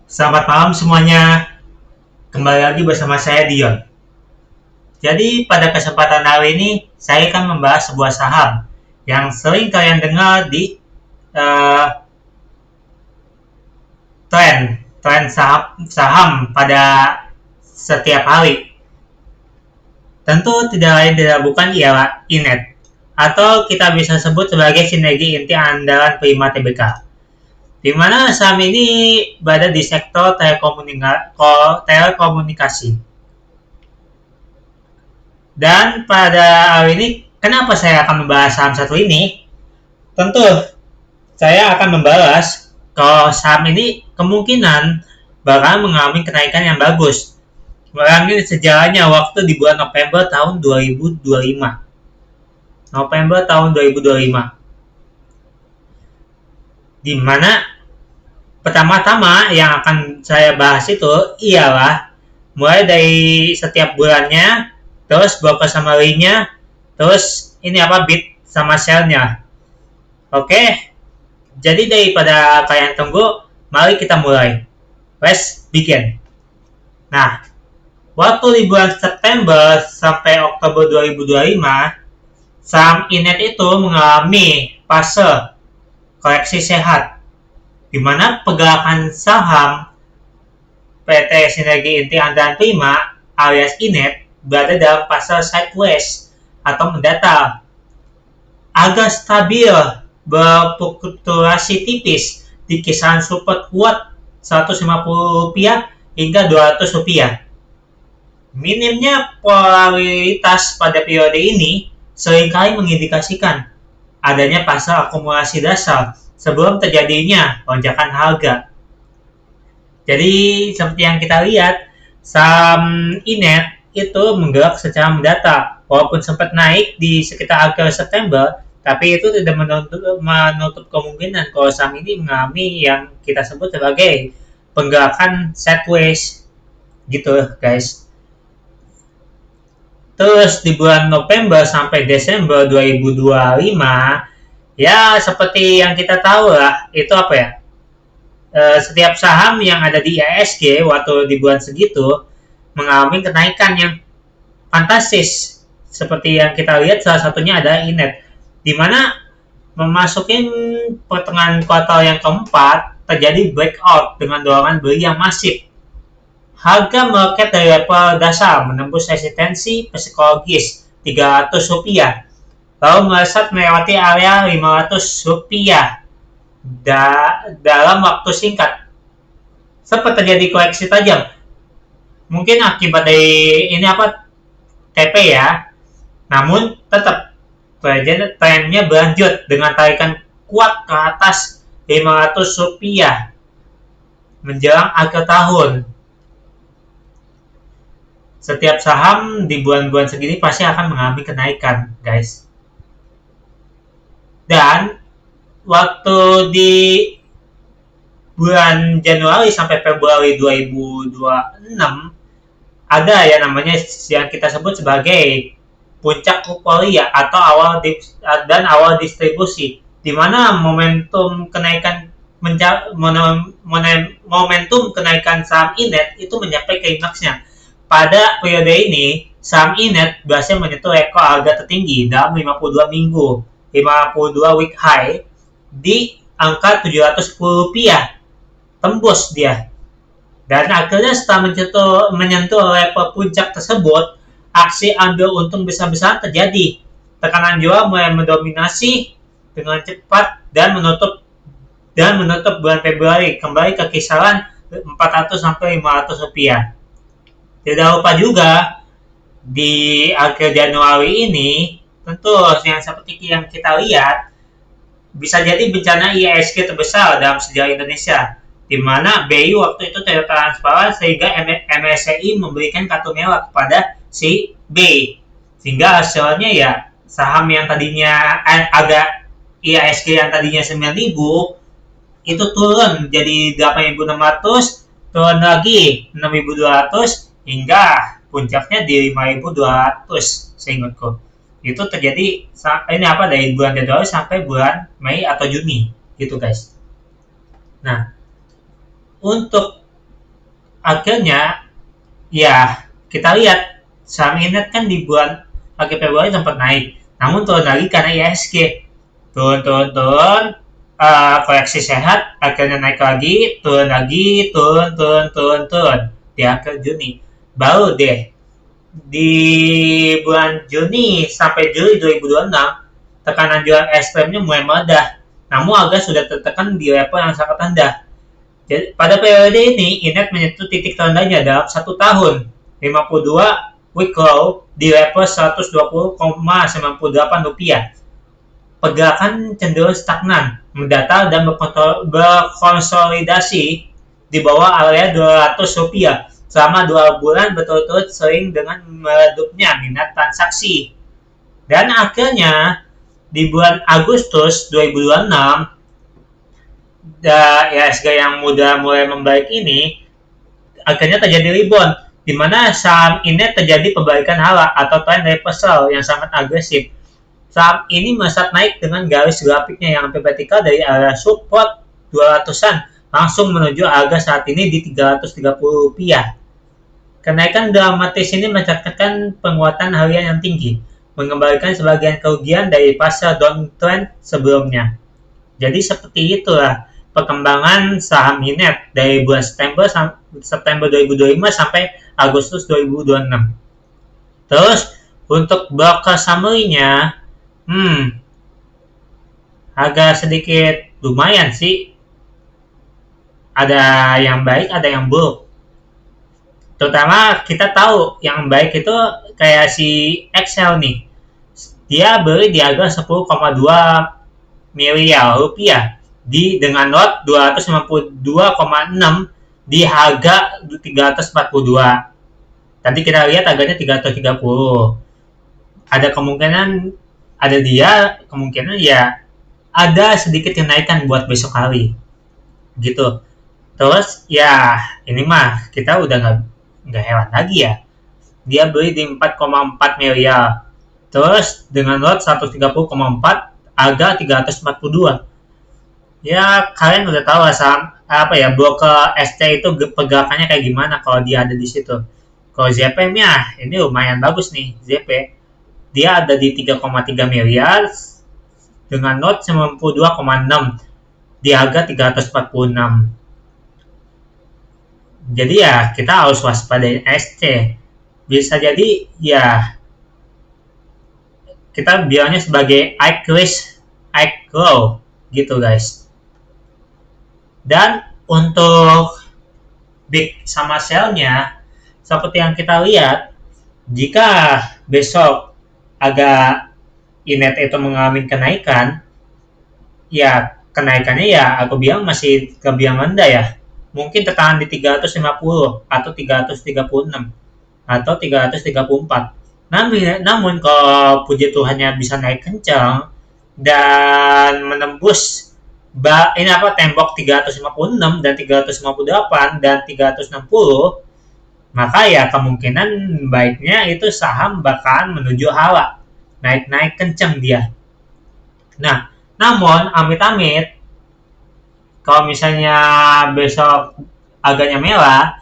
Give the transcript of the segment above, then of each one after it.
Selamat malam semuanya. Kembali lagi bersama saya Dion. Jadi pada kesempatan hari ini saya akan membahas sebuah saham yang sering kalian dengar di eh, tren saham pada setiap hari. Tentu tidak lain tidak bukan ialah Inet atau kita bisa sebut sebagai sinergi inti andalan Prima Tbk. Di mana saham ini berada di sektor telekomunikasi. Dan pada hari ini, kenapa saya akan membahas saham satu ini? Tentu, saya akan membahas kalau saham ini kemungkinan bakal mengalami kenaikan yang bagus. Mengalami sejarahnya waktu di bulan November tahun 2025. November tahun 2025. Di mana pertama-tama yang akan saya bahas itu ialah mulai dari setiap bulannya, terus broker summary-nya, terus ini apa bid sama sell-nya. Oke, jadi daripada kalian tunggu, mari kita mulai. Let's begin. Nah, waktu di bulan September sampai Oktober 2025, saham Inet itu mengalami fase koreksi sehat, di mana pergerakan saham PT Sinergi Inti Andalan Prima alias Inet berada dalam fase sideways atau mendatar, agak stabil berfluktuasi tipis di kisaran support kuat Rp150 hingga Rp200. Minimnya polaritas pada periode ini seringkali mengindikasikan adanya fase akumulasi dasar sebelum terjadinya lonjakan harga. Jadi seperti yang kita lihat, saham Inet itu menggerak secara mendatar. Walaupun sempat naik di sekitar akhir September, tapi itu tidak menutup kemungkinan kalau saham ini mengalami yang kita sebut sebagai penggerakan sideways gitu guys. Terus di bulan November sampai Desember 2025, ya seperti yang kita tahu lah, itu apa ya, setiap saham yang ada di IHSG waktu di bulan segitu mengalami kenaikan yang fantastis. Seperti yang kita lihat, salah satunya adalah Inet, di mana memasukin pertengahan kuartal yang keempat terjadi breakout dengan dorongan beli yang masif. Harga meroket dari level dasar menembus resistensi psikologis Rp300, lalu melesat melewati area Rp500 dalam waktu singkat. Sempat terjadi koreksi tajam, mungkin akibat dari ini apa TP ya. Namun tetap trennya berlanjut dengan tarikan kuat ke atas Rp500 menjelang akhir tahun. Setiap saham di bulan-bulan segini pasti akan mengalami kenaikan, guys. Dan waktu di bulan Januari sampai Februari 2026 ada ya namanya yang kita sebut sebagai puncak euforia atau awal distribusi, di mana momentum kenaikan momentum kenaikan saham Inet itu mencapai klimaksnya. Pada periode ini, saham Inet berhasil menyentuh rekor harga tertinggi dalam 52 minggu, 52 week high di angka Rp710. Tembus dia. Dan akhirnya setelah menyentuh level puncak tersebut, aksi ambil untung besar-besaran terjadi. Tekanan jual mulai mendominasi dengan cepat dan menutup bulan Februari kembali ke kisaran Rp400 sampai Rp500. Tidak lupa juga di akhir Januari ini, tentu yang seperti yang kita lihat, bisa jadi bencana IHSG terbesar dalam sejarah Indonesia, di mana BI waktu itu tidak transparan sehingga MSCI memberikan kartu merah kepada si B, sehingga hasilnya ya saham yang tadinya agak IHSG yang tadinya 9.000 itu turun jadi 8.600, turun lagi 6.200 hingga puncaknya di 5.200 seingatku. Itu terjadi ini apa dari bulan Januari sampai bulan Mei atau Juni gitu guys. Nah, untuk akhirnya ya kita lihat saham Inet kan di bulan akhir Februari sempat naik, namun turun lagi karena IHSG turun, koreksi sehat, akhirnya naik lagi, turun lagi, turun di akhir Juni. Baru deh di bulan Juni sampai Juli 2026 tekanan jual ekstremnya mulai meledak, namun harga sudah tertekan di level yang sangat rendah. Jadi, pada periode ini, Inet menyentuh titik terendahnya dalam 1 tahun, 52 week low di level 120,98 rupiah. Pergerakan cenderung stagnan, mendatar dan berkonsolidasi di bawah area 200 rupiah selama 2 bulan berturut-turut, sering dengan meredupnya minat transaksi. Dan akhirnya di bulan Agustus 2026, IHSG yang mulai membaik ini akhirnya terjadi rebound, di mana saham ini terjadi pembalikan arah atau trend reversal yang sangat agresif. Saham ini melesat naik dengan garis grafiknya yang hampir vertikal dari area support 200-an langsung menuju harga saat ini di Rp330. Kenaikan dramatis ini mencatatkan penguatan harian yang tinggi, mengembalikan sebagian kerugian dari fase downtrend sebelumnya. Jadi seperti itulah perkembangan saham Inet dari bulan September 2025 sampai Agustus 2026. Terus untuk broker summary-nya, agak sedikit lumayan sih. Ada yang baik, ada yang buruk. Terutama kita tahu yang baik itu kayak si Excel nih. Dia beli di harga 10,2 miliar rupiah dengan lot 252,6 di harga 342. Tadi kita lihat harganya 330. Ada kemungkinan ya ada sedikit kenaikan buat besok hari gitu. Terus ya ini mah kita udah nggak heran lagi ya, dia beli di 4,4 miliar, terus dengan lot 130,4, harga 342. Ya kalian udah tahu lah saham broker ST itu pergerakannya kayak gimana kalau dia ada di situ. Kalau ZP nya ini lumayan bagus nih. ZP dia ada di 3,3 miliar dengan not 92,6 di harga 346. Jadi ya kita harus waspadain ST. Bisa jadi ya kita bilangnya sebagai high risk high grow gitu guys. Dan untuk big sama sell-nya seperti yang kita lihat, jika besok agak Inet itu mengalami kenaikan, ya kenaikannya ya aku bilang masih kebiang rendah ya. Mungkin tekanan di 350 atau 336 atau 334. Namun kalau puji Tuhannya bisa naik kencang dan menembus tembok 356 dan 358 dan 360, maka ya kemungkinan baiknya itu saham bakalan menuju hawa, naik kencang dia. Nah, namun amit-amit kalau misalnya besok agaknya merah,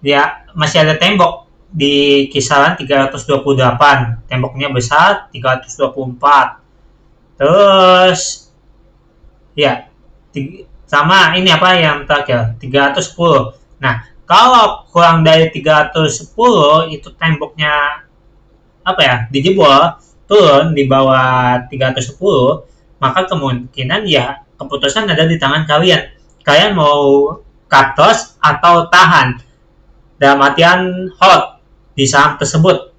ya masih ada tembok di kisaran 328, temboknya besar 324. Terus ya sama ini yang terakhir 310. Nah, kalau kurang dari 310 itu temboknya dijebol, turun di bawah 310, maka kemungkinan ya keputusan ada di tangan kalian. Kalian mau cut loss atau tahan dalam artian hold di saham tersebut.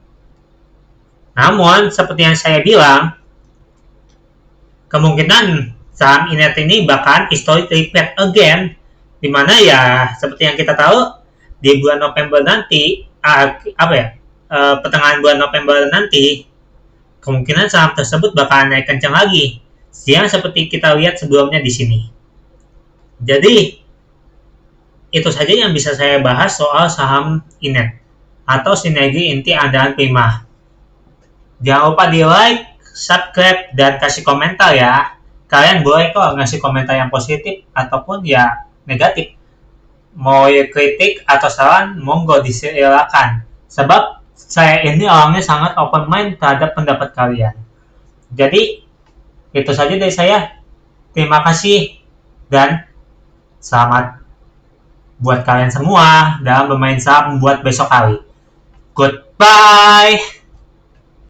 Namun seperti yang saya bilang, kemungkinan saham Inet ini bahkan historic repeat again, dimana ya seperti yang kita tahu di bulan November nanti, pertengahan bulan November nanti, kemungkinan saham tersebut bakal naik kencang lagi, yang seperti kita lihat sebelumnya di sini. Jadi itu saja yang bisa saya bahas soal saham Inet atau sinergi inti andalan prima. Jangan lupa di like, subscribe, dan kasih komentar ya. Kalian boleh kok ngasih komentar yang positif ataupun ya negatif. mau kritik atau saran, monggo disilakan. Sebab saya ini orangnya sangat open mind terhadap pendapat kalian. Jadi, itu saja dari saya. Terima kasih dan selamat buat kalian semua dalam bermain saham buat besok hari. Goodbye.